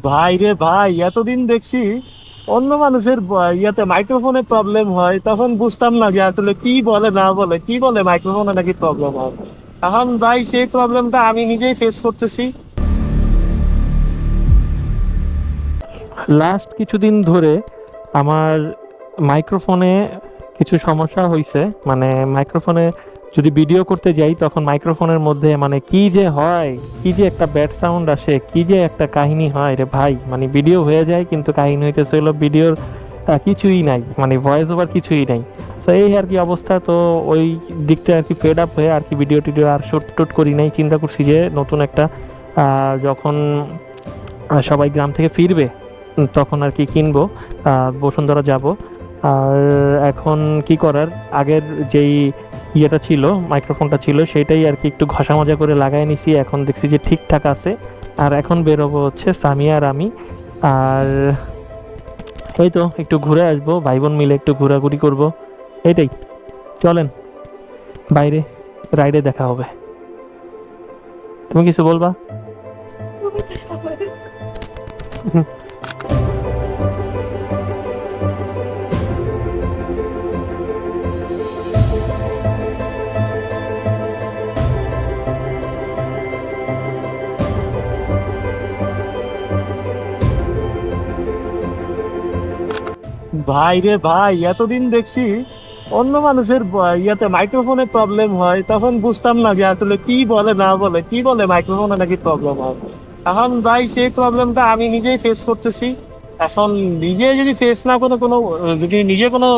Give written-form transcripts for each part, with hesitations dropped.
ভাই রে ভাই, এতদিন দেখছি অন্য মানুষের ইয়াতে মাইক্রোফোনে প্রবলেম হয়, তখন বুঝতাম না যে আসলে কি বলে না বলে, কি বলে মাইক্রোফোনে নাকি প্রবলেম হয়। এখন ভাই সেই প্রবলেমটা আমি নিজেই ফেস করতেছি। লাস্ট কিছুদিন ধরে আমার মাইক্রোফোনে কিছু সমস্যা হয়েছে। মানে মাইক্রোফোনে যদি ভিডিও করতে যাই তখন মাইক্রোফোনের মধ্যে মানে কি যে হয়, কি যে একটা ব্যাড সাউন্ড আসে, কি যে একটা কাহিনী হয় রে ভাই। মানে ভিডিও হয়ে যায় কিন্তু কাহিনী হইতেছে হলো ভিডিওর কিছুই নাই, মানে ভয়েস ওভার কিছুই নাই। তো এই আর কি অবস্থা। তো ওই দিকটা আর কি ফেড আপ হয়ে আর কি ভিডিও টিডিও আর শুট টুট করি নাই। চিন্তা করছি যে নতুন একটা যখন সবাই গ্রাম থেকে ফিরবে তখন আর কি কিনবো, বসুন্ধরা যাব। আর এখন কি করার, আগের যেই ইয়েটা ছিল, মাইক্রোফোনটা ছিল, সেটাই আর কি একটু ঘষা মাজা করে লাগাই নিছি। এখন দেখছি যে ঠিকঠাক আছে। আর এখন বেরোবো হচ্ছে সামিয়া আর আমি। আর এই তো একটু ঘুরে আসবো, ভাই বোন মিলে একটু ঘোরাঘুরি করব। এইটাই, চলেন বাইরে রাইডে দেখা হবে। তুমি কিছু বলবা? ভাই রে ভাই, এতদিন দেখছি অন্য মানুষের ইয়াতে মাইক্রোফোনে প্রবলেম হয়, তখন বুঝতাম না যে আসলে কি বলে না বলে, কি বলে মাইক্রোফোনে নাকি প্রবলেম হয়। এখন ভাই সেই প্রবলেমটা আমি নিজেই ফেস করতেছি। এখন নিজে যদি ফেস না করে কোনো, যদি নিজে কোনো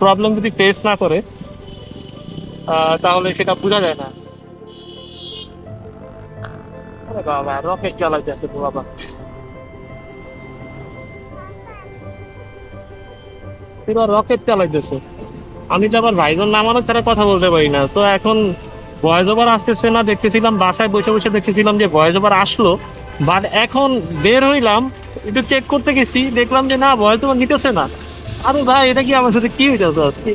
প্রবলেম যদি ফেস না করে, তাহলে সেটা বোঝা যায় না। আরে বাবা, রকেট চালাইতে আছে তো বাবা, পুরো রকেট চালাইতেছে। আমি তো আবার ভাইজন নামানো ছাড়া কথা বলতে পারি না। তো এখন ভয়েস ওভার আসতেছে না দেখতেছিলাম, বাসায় বসে বসে দেখতেছিলাম যে ভয়েস ওভার আসলো। বাট এখন বের হইলাম, একটু চেক করতে গেছি, দেখলাম যে না, ভয়েস ওভার নিতেছে না। আরে ভাই, এটা কি আমার সাথে কি হইতেছে?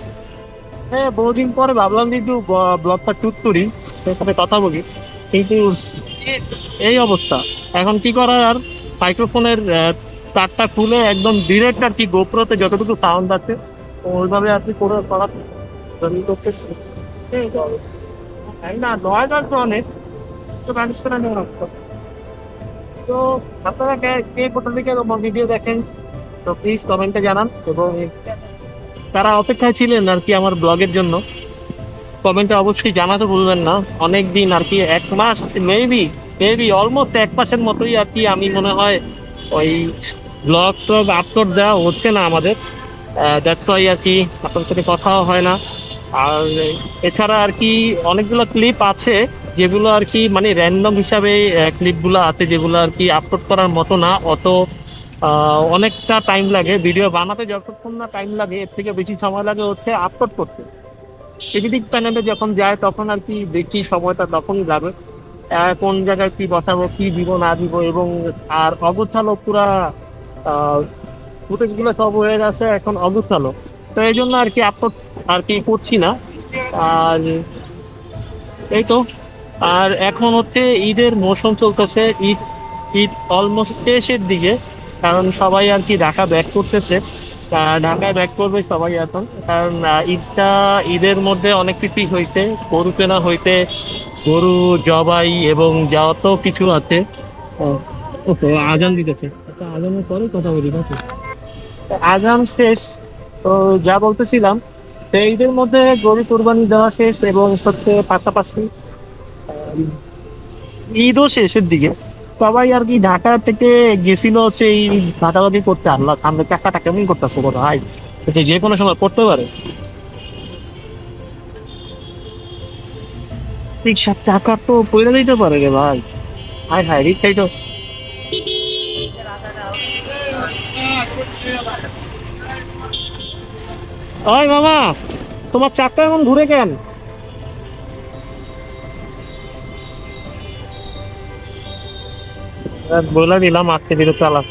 হ্যাঁ, বহুদিন পরে ভাবলাম যে একটু ব্লগটা টুট করি, তোর সাথে কথা বলি। কিন্তু এই অবস্থা, এখন কি করার আর। মাইক্রোফোনের তারটা খুলে একদম ডিরেক্ট আর কি গোপ্রোতে যতটুকু সাউন্ড আছে ওইভাবে আর কি করে করার জন্য করতেছি। এই তো, তাই না, নয়েজ আসবে অনেক, তো ম্যানেজ করে নেওয়ার অবস্থা। তো আপনারা কে কে কোথা থেকে ভিডিও দেখেন, তো প্লিজ কমেন্টে জানান। এবং তারা অপেক্ষায় ছিলেন আর কি আমার ব্লগের জন্য, কমেন্টে অবশ্যই জানাতে ভুলবেন না। অনেক দিন আর কি, 1 মাস, মেবি মেবি অলমোস্ট 1 মাসের মতোই আর কি, আমি মনে হয় ওই ব্লগ টগ আপলোড দেওয়া হচ্ছে না আমাদের। দ্যাটস ওয়াই আর কি আপনার সাথে কথাও হয় না। আর এছাড়া আর কি অনেকগুলো ক্লিপ আছে যেগুলো আর কি মানে র্যান্ডম হিসাবে ক্লিপগুলো আছে, যেগুলো আর কি আপলোড করার মতো না অত। অনেকটা টাইম লাগে ভিডিও বানাতে, যতক্ষণ না টাইম লাগে এর থেকে বেশি সময় লাগে হচ্ছে আপলোড করতে। এডিটিং প্যানেলে যখন যায় তখন আর কি দেখি সময়টা তখনই যাবে। কোন জায়গায় কি বসাবো, কি দিব না দিব, এবং আর অগোছালো পুরা ফুটেজ গুলো সব হয়ে গেছে এখন অগোছালো। তো এই জন্য আর কি আপলোড আর কি করছি না। আর এই তো। আর এখন হচ্ছে ঈদের মৌসুম চলতেছে, ঈদ ঈদ অলমোস্ট শেষের দিকে। কারণ সবাই আর কি ঢাকা ব্যাক করতেছে, ঢাকায় ব্যাক করবে সবাই এখন। কারণ ঈদের মধ্যে অনেক কিছুই হয়েছে, গরু কেনা হইতে গরু জবাই এবং যত কিছু আছে। ও, ওকে, আজান দিতেছে, একটা আজানের পরে কথা বলি নাকি? আজান শেষ। তো যা বলতেছিলাম, তো ঈদের মধ্যে গরু কোরবানি দেওয়া শেষ এবং হচ্ছে পাশাপাশি ঈদও শেষের দিকে। সবাই আর কি ঢাকা থেকে গেছিল হচ্ছে এই ভাগাভাগি করতে। আল্লাহ, সামনে টাকাটা কেমন করতেছে বলো ভাই, এটা যে কোনো সময় পড়তে পারে। রিক্সার টাকা তো পড়ে দিতে পারে রে ভাই। হাই হাই, রিক্সাই তো। ওই মামা, তোমার চাকটা এমন ঘুরে কেন? বলে দিলাম আজকে দিকে চালা।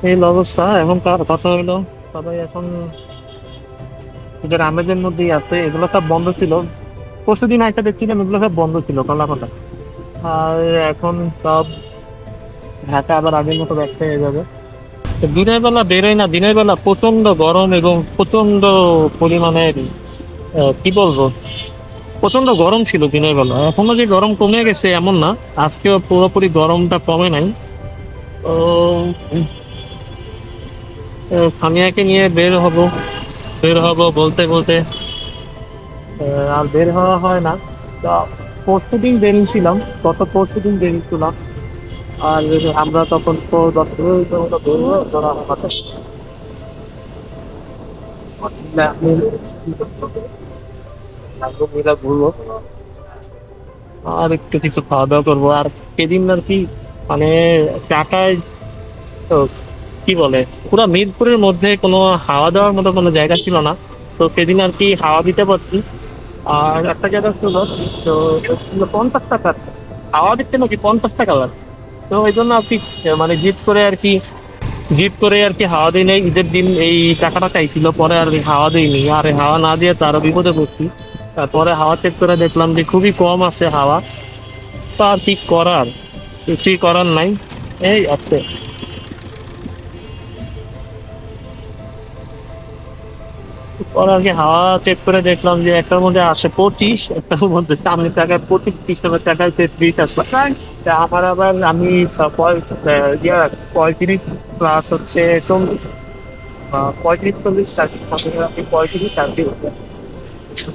এই অবস্থা এখন, কার কথা হইলো, সবাই এখন এদের আমেজের মধ্যেই আছে। এগুলো সব বন্ধ ছিল, পরশুদিন একটা দেখছিলাম, এগুলো সব বন্ধ ছিল কলা কথা। আর এখন সব ঢাকা আবার আগের মতো ব্যস্ত হয়ে যাবে। তো দিনের বেলা বেরোই না, দিনের বেলা প্রচন্ড গরম এবং প্রচন্ড পরিমাণের কি বলবো, প্রচন্ড গরম ছিল দিনের বেলা। এখনো যে গরম কমে গেছে এমন না, আজকেও পুরোপুরি গরমটা কমে নাই। তো সামিয়াকে নিয়ে বের হব বলতে বলতে আর বের হওয়া হয় না। তা পরশুদিন বেরিয়েছিলাম, পরশুদিন বেরিয়েছিলাম। আর আমরা তখন তো 10 কিলোমিটার মতো বেরোবো ধরা আমাদের মিলা ঘুরবো আর একটু কিছু খাওয়া দাওয়া করবো। আর সেদিন আর কি মানে টাকায় তো কি বলে, পুরো মিরপুরের মধ্যে কোনো হাওয়া দেওয়ার মতো কোনো জায়গা ছিল না। তো সেদিন আর কি হাওয়া দিতে পারছি। আর একটা জায়গা ছিল, তো ছিল 50 টাকা, হাওয়া দিচ্ছে নাকি 50 টাকা লাগে। তো ওই জন্য আর কি মানে জিদ করে আর কি হাওয়া দিই নাই। ঈদের দিন এই টাকাটা চাইছিল, পরে আর হাওয়া দিইনি। আর এই হাওয়া না দিয়ে তো আরো বিপদে পড়ছি। তারপরে হাওয়া চেক করে দেখলাম যে খুবই কম আছে হাওয়া। তো আর কি করার, কিছুই করার নাই, এই আছে। পরে আর কি হাওয়া চেক করে দেখলাম যে একটার মধ্যে আসে 25, একটার মধ্যে সামনের টাকায় 25, পিছনের টাকায় 33 আছে। তা আমার আবার আমি 35 প্লাস হচ্ছে 40, 35-40 চাকরি, আমি 35 চাকরি হতো।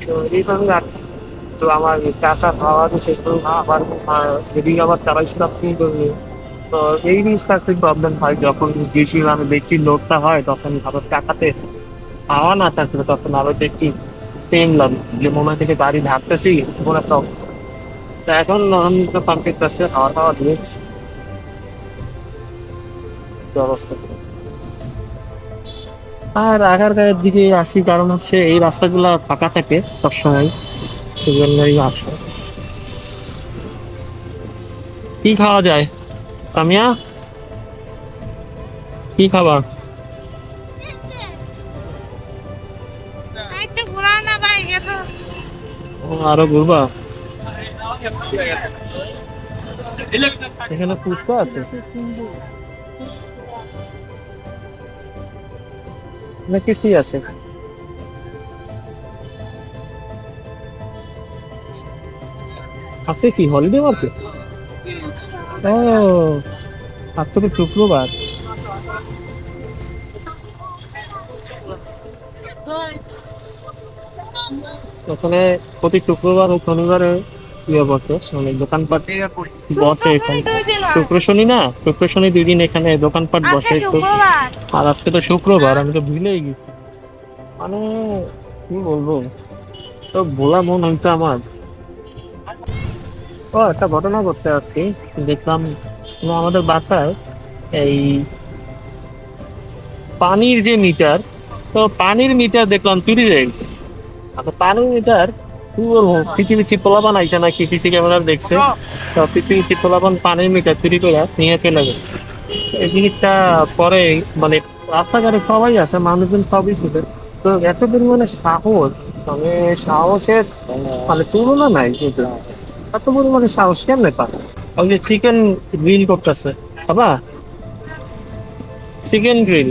তো এইভাবে আর কি। তো আমার টাকা খাওয়া তো শেষ করবো না, আবার যদি আবার চালাইছিলাম কি করবো। তো এই জিনিসটা একটু প্রবলেম হয় যখন বেশি মানে বেশি লোডটা হয়, তখন আবার টাকাতে হাওয়া না থাকলে তখন আরো দেখি পেন লাগে, যে মনে থেকে গাড়ি ঢাকতেছি মনে একটা অবস্থা। তা এখন আমি তো পাম্পের কাছে হাওয়া টাওয়া দিয়েছি, কি অবস্থা। আর আগারগাঁয়ের দিকে আসি কারণ হচ্ছে এই রাস্তাগুলা ফাঁকা থাকে সবসময়, সেই জন্যই আসা। কি খাওয়া যায় কামিয়া, কি খাবার? আরো ঘুরবা? এখানে ফুচকা আছে না, কিছুই আছে? আছে কি হলিডে মার্কেট? ও, আজকে তো শুক্রবার। ওখানে প্রতি শুক্রবার ও শনিবারে ইয়ে বসে, মানে দোকানপাট বসে এখানে। শুক্র শনি না, শুক্র শনি 2 দিন এখানে দোকানপাট বসে। আর আজকে তো শুক্রবার, আমি তো ভুলেই গেছি। মানে কি বলবো, তো ভোলা মন হইতো আমার। ও একটা ঘটনা করতে আসছি, দেখলাম আমাদের বাসায় এই পানির যে মিটার, তো পানির মিটার দেখলাম চুরি হয়ে গেছে। আচ্ছা পানির মিটার কি বলবো, পৃথিবী পোলাপান আইসা না সিসি ক্যামেরা দেখছে। তো পৃথিবী পোলাপান পানির মিটার চুরি করে নিয়ে চলে গেছে। এই জিনিসটা পরে মানে রাস্তাঘাটে সবাই আছে, মানুষজন সবই ছিল। তো এত পরিমাণে সাহস, মানে সাহসের মানে তুলনা নাই কিন্তু। এত পরিমাণে সাহস কেমনে পায়? ওই যে চিকেন গ্রিল করতেছে, বাবা, চিকেন গ্রিল।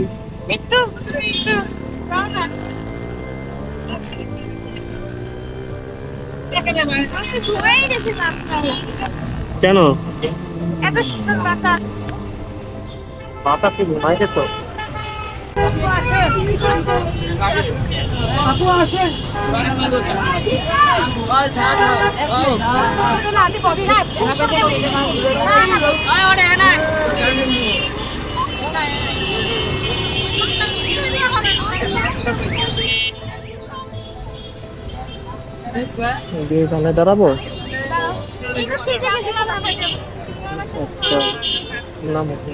কেন? মাথা কি ঘুমাই যেত? এখানে দাঁড়াবো? আচ্ছা, নাম ওকে।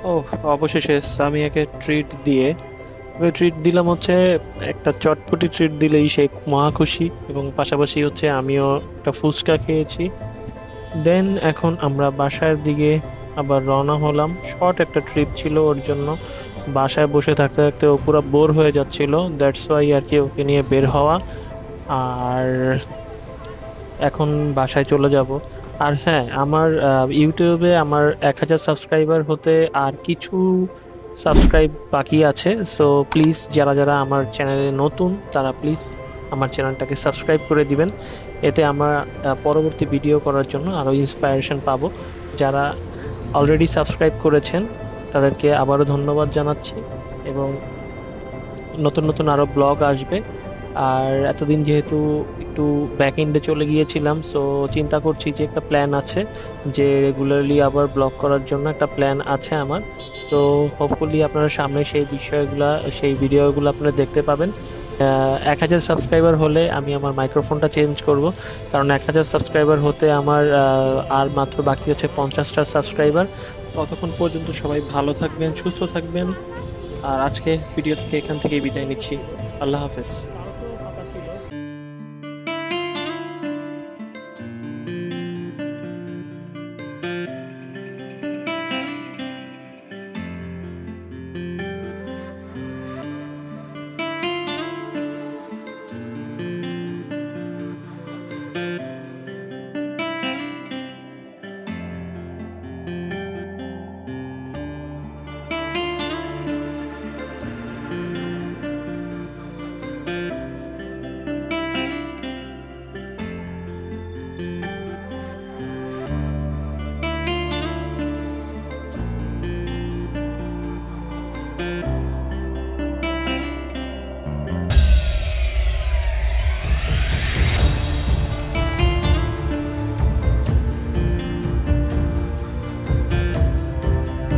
ও, অবশেষে সামিয়াকে ট্রিট দিয়ে, ট্রিট দিলাম হচ্ছে একটা চটপটি ট্রিট দিলেই সে মহা খুশি, এবং পাশাপাশি হচ্ছে আমিও একটা ফুচকা খেয়েছি। দেন এখন আমরা বাসার দিকে আবার রওনা হলাম। শর্ট একটা ট্রিপ ছিল ওর জন্য, বাসায় বসে থাকতে থাকতে ও পুরো বোর হয়ে যাচ্ছিল, দ্যাটস ওয়াই আর কি ওকে নিয়ে বের হওয়া। আর এখন বাসায় চলে যাব। আর হ্যাঁ, আমার ইউটিউবে আমার 1000 সাবস্ক্রাইবার হতে আর কিছু সাবস্ক্রাইব বাকি আছে। সো প্লিজ যারা যারা আমার চ্যানেলে নতুন তারা প্লিজ আমার চ্যানেলটাকে সাবস্ক্রাইব করে দিবেন। এতে আমার পরবর্তী ভিডিও করার জন্য আরও ইন্সপায়ারেশন পাবো। যারা অলরেডি সাবস্ক্রাইব করেছেন তাদেরকে আবারও ধন্যবাদ জানাচ্ছি, এবং নতুন নতুন আরও ব্লগ আসবে। আর এতদিন যেহেতু একটু ব্যাক এন্ডে চলে গিয়েছিলাম, সো চিন্তা করছি যে একটা প্ল্যান আছে যে রেগুলারলি আবার ব্লগ করার জন্য একটা প্ল্যান আছে আমার। সো হোপফুলি আপনারা সামনে সেই বিষয়গুলা, সেই ভিডিওগুলো আপনারা দেখতে পাবেন। 1000 সাবস্ক্রাইবার হলে আমি আমার মাইক্রোফোনটা চেঞ্জ করব, কারণ 1000 সাবস্ক্রাইবার হতে আমার আর মাত্র বাকি হচ্ছে 50টা সাবস্ক্রাইবার। ততক্ষণ পর্যন্ত সবাই ভালো থাকবেন, সুস্থ থাকবেন। আর আজকে ভিডিও থেকে এখান থেকেই বিদায় নিচ্ছি। আল্লাহ হাফেজ।